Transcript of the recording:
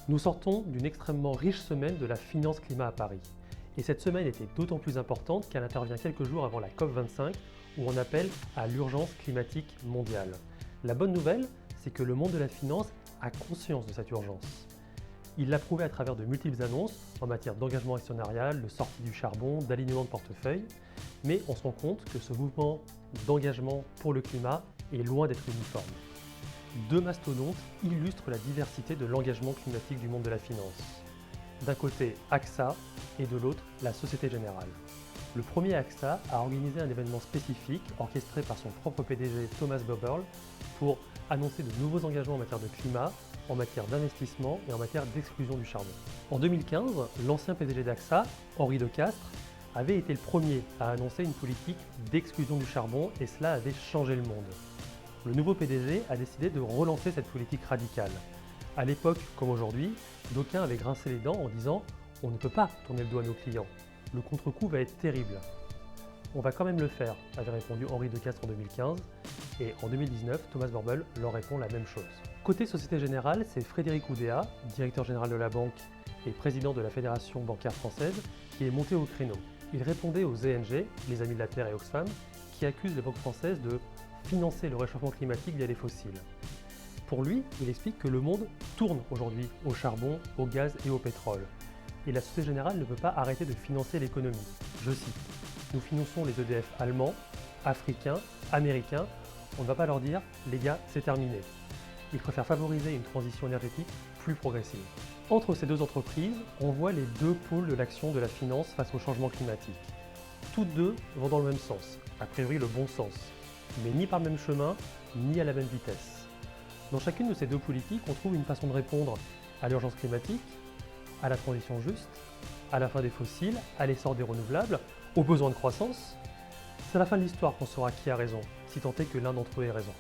Nous sortons d'une extrêmement riche semaine de la finance climat à Paris. Et cette semaine était d'autant plus importante qu'elle intervient quelques jours avant la COP25 où on appelle à l'urgence climatique mondiale. La bonne nouvelle, c'est que le monde de la finance a conscience de cette urgence. Il l'a prouvé à travers de multiples annonces en matière d'engagement actionnarial, de sortie du charbon, d'alignement de portefeuille, mais on se rend compte que ce mouvement d'engagement pour le climat est loin d'être uniforme. Deux mastodontes illustrent la diversité de l'engagement climatique du monde de la finance. D'un côté, AXA et de l'autre, la Société Générale. Le premier, AXA, a organisé un événement spécifique orchestré par son propre PDG Thomas Buberl pour annoncer de nouveaux engagements en matière de climat, en matière d'investissement et en matière d'exclusion du charbon. En 2015, l'ancien PDG d'AXA, Henri Lecastre, avait été le premier à annoncer une politique d'exclusion du charbon et cela avait changé le monde. Le nouveau PDG a décidé de relancer cette politique radicale. À l'époque, comme aujourd'hui, d'aucuns avaient grincé les dents en disant « on ne peut pas tourner le dos à nos clients, le contre-coup va être terrible ». On va quand même le faire, avait répondu Henri Lecastre en 2015, et en 2019, Thomas Buberl leur répond la même chose. Côté Société Générale, c'est Frédéric Oudéa, directeur général de la banque et président de la Fédération bancaire française, qui est monté au créneau. Il répondait aux ENG, les Amis de la Terre et Oxfam, qui accusent les banques françaises de financer le réchauffement climatique via les fossiles. Pour lui, il explique que le monde tourne aujourd'hui au charbon, au gaz et au pétrole. Et la Société Générale ne peut pas arrêter de financer l'économie. Je cite, « Nous finançons les EDF allemands, africains, américains. On ne va pas leur dire « les gars, c'est terminé ». Ils préfèrent favoriser une transition énergétique plus progressive. Entre ces deux entreprises, on voit les deux pôles de l'action de la finance face au changement climatique. Toutes deux vont dans le même sens, a priori le bon sens, mais ni par le même chemin, ni à la même vitesse. Dans chacune de ces deux politiques, on trouve une façon de répondre à l'urgence climatique, à la transition juste, à la fin des fossiles, à l'essor des renouvelables, aux besoins de croissance. C'est à la fin de l'histoire qu'on saura qui a raison, si tant est que l'un d'entre eux ait raison.